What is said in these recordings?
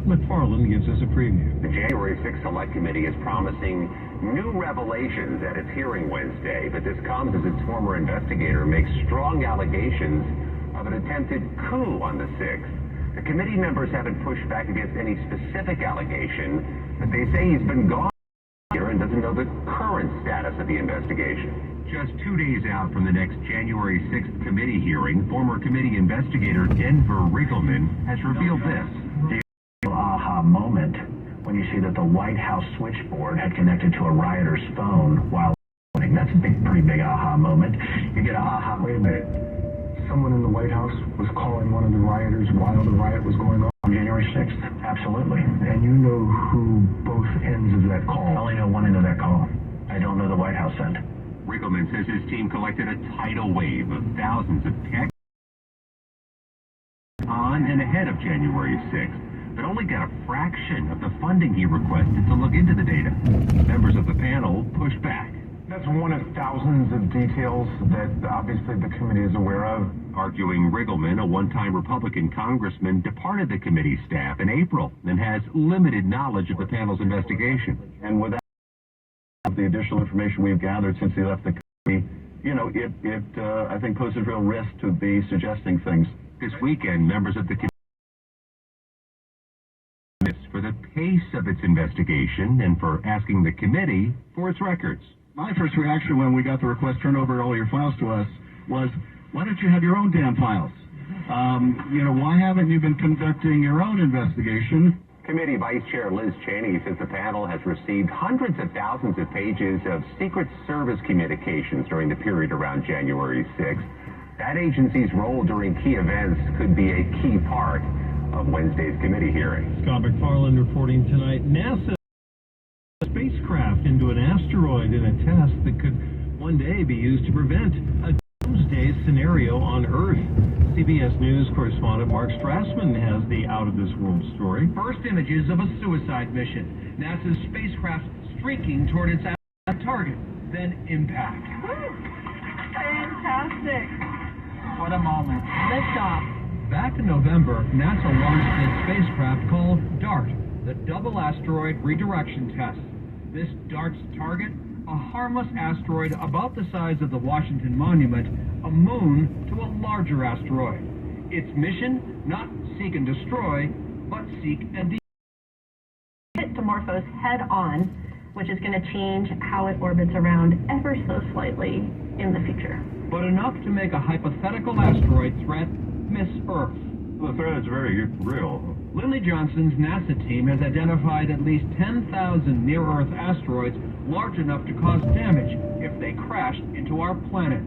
Scott McFarland gives us a preview. The January 6th Select Committee is promising new revelations at its hearing Wednesday, but this comes as its former investigator makes strong allegations of an attempted coup on the 6th. The committee members haven't pushed back against any specific allegation, but they say he's been gone here and doesn't know the current status of the investigation. Just 2 days out from the next January 6th committee hearing, former committee investigator Denver Riggleman has revealed this. The aha moment when you see that the White House switchboard had connected to a rioter's phone while voting. That's a pretty big aha moment. You get aha, wait a minute. Someone in the White House was calling one of the rioters while the riot was going on? On January 6th, absolutely. And you know who both ends of that call? I only know one end of that call. I don't know the White House end. Riggleman says his team collected a tidal wave of thousands of texts on and ahead of January 6th, but only got a fraction of the funding he requested to look into the data. Members of the panel pushed back. That's one of thousands of details that obviously the committee is aware of. Arguing Riggleman, a one-time Republican congressman, departed the committee staff in April and has limited knowledge of the panel's investigation. And without the additional information we've gathered since he left the committee, I think poses real risk to be suggesting things. This weekend, members of the committee for the pace of its investigation and for asking the committee for its records. My first reaction when we got the request turned over all your files to us was, why don't you have your own damn files? Why haven't you been conducting your own investigation? Committee Vice Chair Liz Cheney says the panel has received hundreds of thousands of pages of Secret Service communications during the period around January 6th. That agency's role during key events could be a key part of Wednesday's committee hearing. Scott McFarland reporting tonight. NASA spacecraft into an asteroid in a test that could one day be used to prevent a doomsday scenario on Earth. CBS News correspondent Mark Strassman has the out-of-this-world story. First images of a suicide mission. NASA's spacecraft streaking toward its target, then impact. Fantastic. What a moment. Liftoff. Back in November, NASA launched its spacecraft called DART, the Double Asteroid Redirection Test. This DART's target, a harmless asteroid about the size of the Washington Monument, a moon to a larger asteroid. Its mission, not seek and destroy, but seek and Hit Dimorphos head on, which is going to change how it orbits around ever so slightly in the future. But enough to make a hypothetical asteroid threat miss Earth. The threat is very real. Lindley Johnson's NASA team has identified at least 10,000 near-Earth asteroids large enough to cause damage if they crashed into our planet.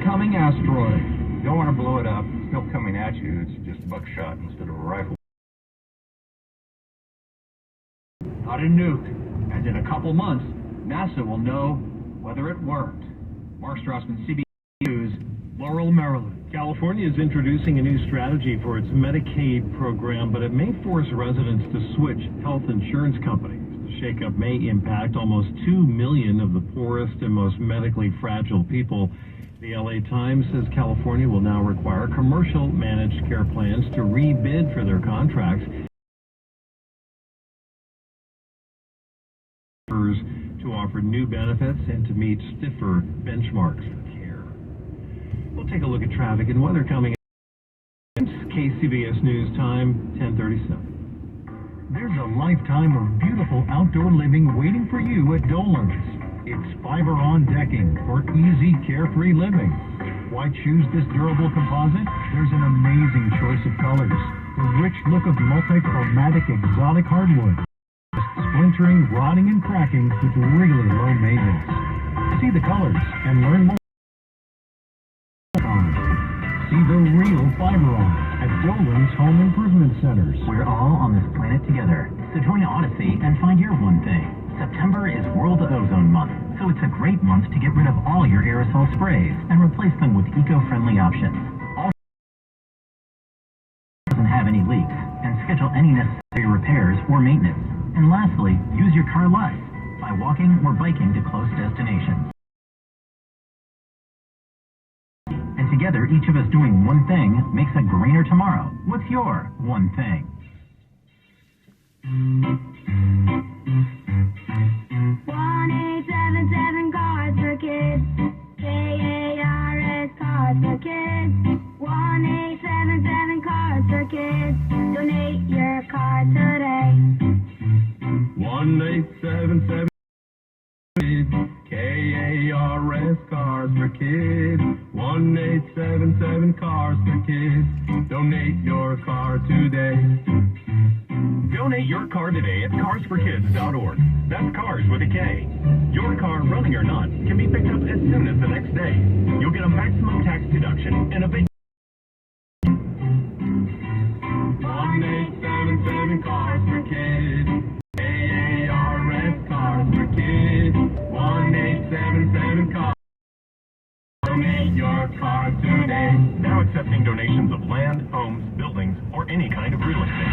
Coming asteroid. You don't want to blow it up. It's still coming at you. It's just a buckshot instead of a rifle. Not a nuke. And in a couple months, NASA will know whether it worked. Mark Strassman, CBS News, Laurel, Maryland. California is introducing a new strategy for its Medicaid program, but it may force residents to switch health insurance companies. The shakeup may impact almost 2 million of the poorest and most medically fragile people. The LA Times says California will now require commercial managed care plans to rebid for their contracts to offer new benefits and to meet stiffer benchmarks for care. We'll take a look at traffic and weather coming up. KCBS News Time, 10:37. There's a lifetime of beautiful outdoor living waiting for you at Dolan's. It's fiber-on decking for easy, carefree living. Why choose this durable composite? There's an amazing choice of colors. The rich look of multi-chromatic exotic hardwood. Splintering, rotting, and cracking with really low maintenance. See the colors and learn more. See the real Fiberon at Dolan's Home Improvement Centers. We're all on this planet together, so join Odyssey and find your one thing. September is World Ozone Month, so it's a great month to get rid of all your aerosol sprays and replace them with eco-friendly options. Also doesn't have any leaks, and schedule any necessary repairs or maintenance. And lastly, use your car less by walking or biking to close destinations. Together, each of us doing one thing makes a greener tomorrow. What's your one thing? 1-877 Cars for Kids. KARS Cars for Kids. 1-877 Cars for Kids. Donate your car today. 1-877 KARS Cars for Kids. 1-877 Cars for Kids. Donate your car today. Donate your car today at carsforkids.org. That's cars with a K. Your car, running or not, can be picked up as soon as the next day. You'll get a maximum tax deduction and a big 1-877 Cars for Kids. KARS Cars for Kids. 1-877 Cars. Donate your car today. Now accepting donations of land, homes, buildings, or any kind of real estate.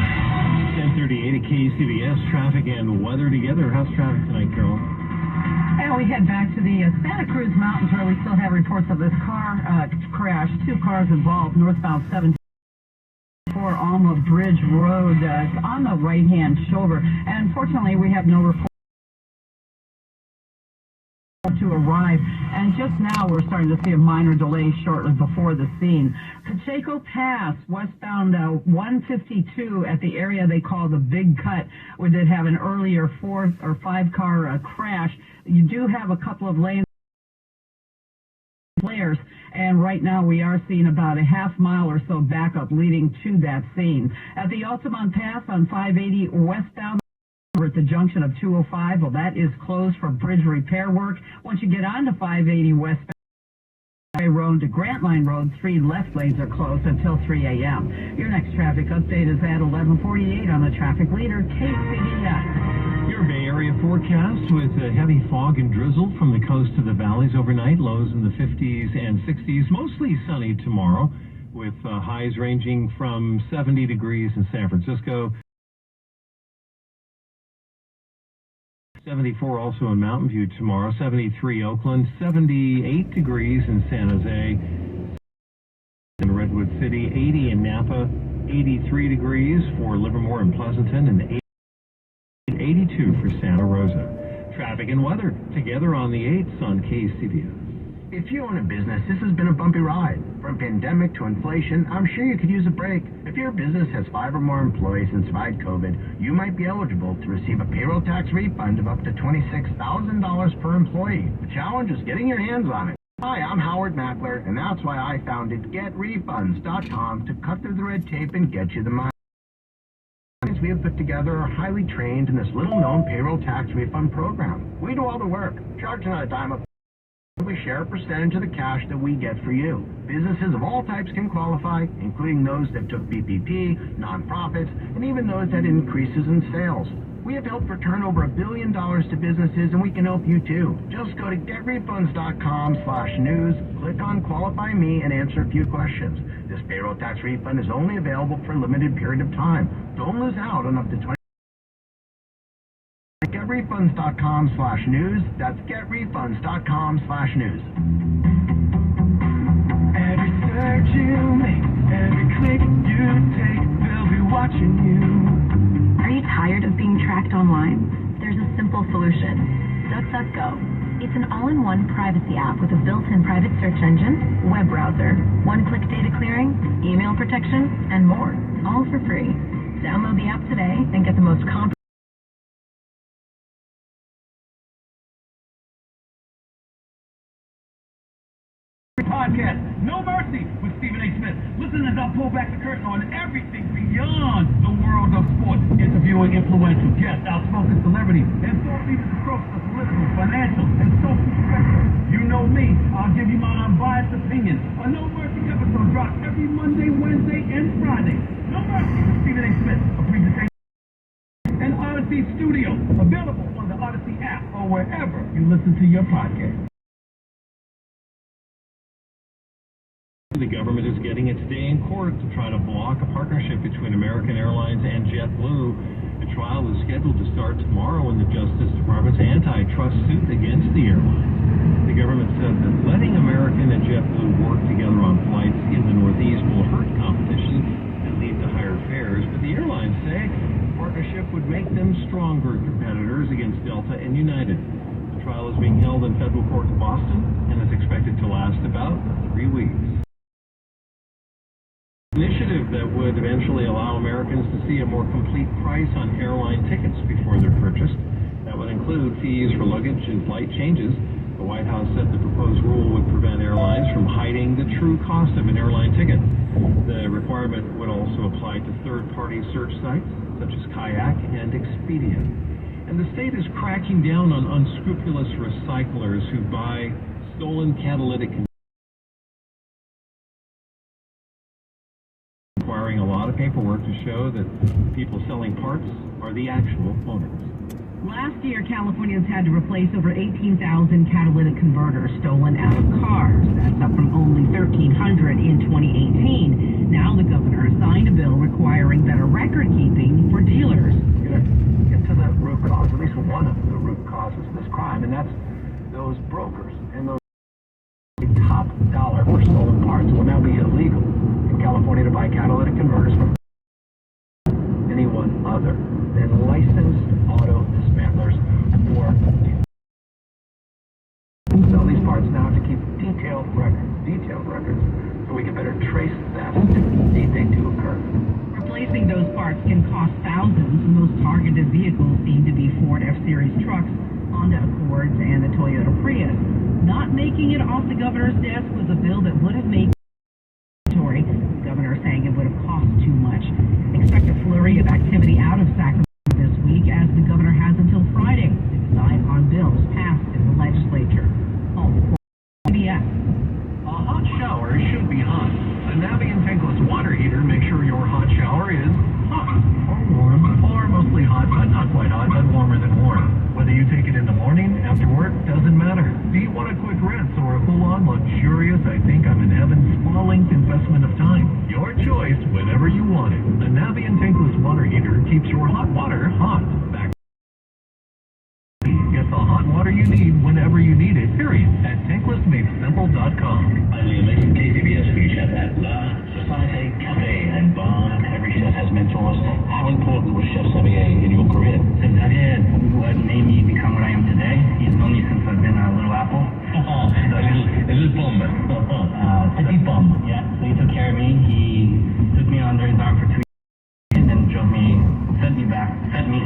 10:38 at KCBS traffic and weather together. How's traffic tonight, Carol? And we head back to the Santa Cruz Mountains where we still have reports of this car crash. 2 cars involved, northbound 74 Alma Bridge Road. It's on the right-hand shoulder. And unfortunately, we have no report to arrive, and just now we're starting to see a minor delay shortly before the scene. Pacheco Pass, westbound 152 at the area they call the Big Cut, where they have an earlier 4 or 5 car crash. You do have a couple of lanes flares, and right now we are seeing about a half mile or so backup leading to that scene. At the Altamont Pass on 580 westbound, we're at the junction of 205. Well, that is closed for bridge repair work. Once you get onto 580 westbound Road to Grantline Road, 3 left lanes are closed until 3 a.m. Your next traffic update is at 11:48 on the traffic leader, KCBS. Your Bay Area forecast with heavy fog and drizzle from the coast to the valleys overnight. Lows in the 50s and 60s. Mostly sunny tomorrow with highs ranging from 70 degrees in San Francisco. 74 also in Mountain View tomorrow, 73 Oakland, 78 degrees in San Jose, in Redwood City, 80 in Napa, 83 degrees for Livermore and Pleasanton, and 82 for Santa Rosa. Traffic and weather together on the 8s on KCBS. If you own a business, this has been a bumpy ride. From pandemic to inflation, I'm sure you could use a break. If your business has 5 or more employees and survived COVID, you might be eligible to receive a payroll tax refund of up to $26,000 per employee. The challenge is getting your hands on it. Hi, I'm Howard Mackler, and that's why I founded GetRefunds.com to cut through the red tape and get you the money. We have put together are highly trained in this little-known payroll tax refund program. We do all the work, charge not a dime of. We share a percentage of the cash that we get for you. Businesses of all types can qualify, including those that took PPP, nonprofits, and even those that had increases in sales. We have helped return over $1 billion to businesses, and we can help you too. Just go to getrefunds.com/news, click on Qualify Me, and answer a few questions. This payroll tax refund is only available for a limited period of time. Don't lose out on up to 20. GetRefunds.com/news. That's GetRefunds.com/news. Every search you make, every click you take, they'll be watching you. Are you tired of being tracked online? There's a simple solution. DuckDuckGo. It's an all-in-one privacy app with a built-in private search engine, web browser, one-click data clearing, email protection, and more. All for free. Download the app today and get the most comprehensive podcast, No Mercy, with Stephen A. Smith. Listen as I pull back the curtain on everything beyond the world of sports, interviewing influential guests, outspoken celebrities, and thought leaders across the political, financial, and social spectrum. You know me, I'll give you my unbiased opinion. A No Mercy episode drops every Monday, Wednesday, and Friday. No Mercy with Stephen A. Smith, a presentation and Odyssey Studio, available on the Odyssey app or wherever you listen to your podcast. The government is getting its day in court to try to block a partnership between American Airlines and JetBlue. The trial is scheduled to start tomorrow in the Justice Department's antitrust suit against the airline. The government said that letting American and JetBlue work together on flights would make them stronger competitors against Delta and United. The trial is being held in federal court in Boston and is expected to last about 3 weeks. Initiative that would eventually allow Americans to see a more complete price on airline tickets before they're purchased. That would include fees for luggage and flight changes. The White House said the proposed rule would prevent airlines from hiding the true cost of an airline ticket. The requirement would also apply to third-party search sites such as Kayak and Expedia. And the state is cracking down on unscrupulous recyclers who buy stolen catalytic converters, requiring a lot of paperwork to show that people selling parts are the actual owners. Last year, Californians had to replace over 18,000 catalytic converters stolen out of cars. That's up from only 1,300 in 2018. Now the governor signed a bill requiring better record keeping for dealers. Get to the root cause, at least one of the root causes of this crime, and that's those brokers and those top dollar for stolen parts. It will now be illegal in California to buy catalytic converters from anyone other than licensed auto dismantlers or sell these parts now to keep detailed records, so we can better trace theft if they do occur. Replacing those parts can cost thousands. The most targeted vehicles seem to be Ford F-Series trucks, Honda Accords, and the Toyota Prius. Not making it off the governor's desk was a bill that would have made mandatory. The governor saying it would have cost too much. Expect a flurry of activity out of Sacramento this week, as the governor has until Friday to decide on bills passed in the legislature. CBS. A hot shower should be hot. A Navien tankless water heater makes sure your hot shower is hot, or warm, or mostly hot, but not quite hot, but warmer than warm. Whether you take it in the morning, after work, doesn't matter. Do you want a quick rinse or a full-on luxurious, I think I'm in heaven, spa-length investment of time? Your choice whenever you want it. A Navien tankless water heater keeps your hot water hot. Back. Get the hot water you need whenever you need it, period. At tanklessmadesimple.com. I'm the amazing KCBS food chef at La Societe Cafe and Bar. Every chef has mentors. How important was Chef Xavier in your career? Chef Xavier, what made me become what I am today. He's known me since I've been a little apple. Is this Bum? Petit Bum, yeah. So he took care of me. He took me under his arm for 2 years and then sent me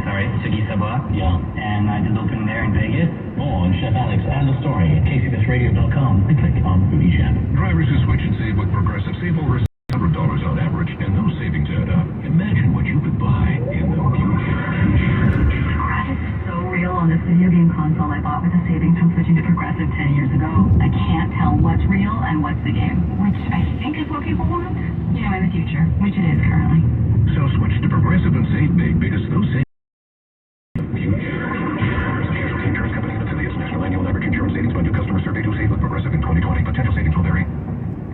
to Gisaba. Yeah. And I did open there in Vegas. Oh, and Chef Alex and the story at KCBSRadio.com and click on Foodie Chef. Drivers who switch and save with Progressive save over $100 on average, and those savings add up. Imagine what you could buy in the future. It's so real on this video game console I bought with the savings from switching to Progressive 10 years ago. I can't tell what's real and what's the game, which I think is what people want, in the future, which it is currently. So switch to Progressive and save big, because those savings in the future. Insurance company affiliates. National annual average insurance savings by new customer survey to save with Progressive in 2020. Potential savings will vary.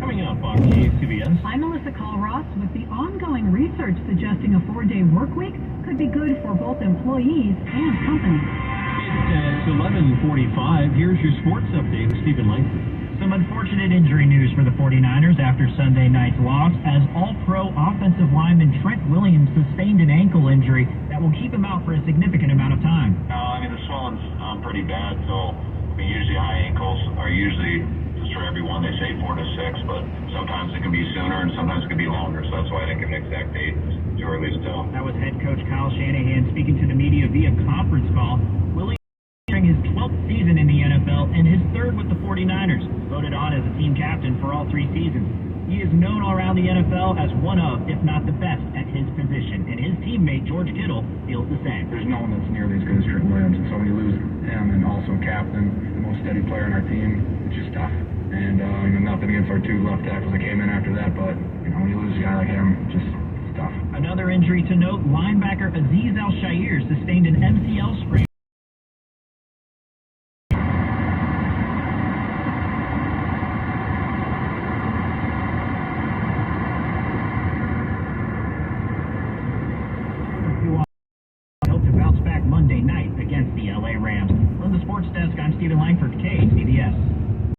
Coming up on KCBS. I'm Melissa Call-Ross with the ongoing research suggesting a 4-day work week could be good for both employees and companies. It's 11:45. Here's your sports update with Stephen Langford. Some unfortunate injury news for the 49ers after Sunday night's loss, as all-pro offensive lineman Trent Williams sustained an ankle injury that will keep him out for a significant amount of time. The swelling's pretty bad, so usually high ankles are usually, just for everyone, they say 4 to 6, but sometimes it can be sooner and sometimes it can be longer, so that's why I didn't give an exact date. It's too early to tell. That was head coach Kyle Shanahan speaking to the media via conference call. Williams entering his 12th season in the NFL and his 3rd with the 49ers, voted on as a team captain for all 3 seasons. He is known all around the NFL as one of, if not the best, at his position, and his teammate George Kittle feels the same. There's no one that's nearly as good as Trent Williams, and so when you lose him and also captain, the most steady player on our team, it's just tough. And nothing against our 2 left tackles that came in after that, but when you lose a guy like him, just it's tough. Another injury to note, linebacker Azeez Al-Shaair sustained an MCL sprain.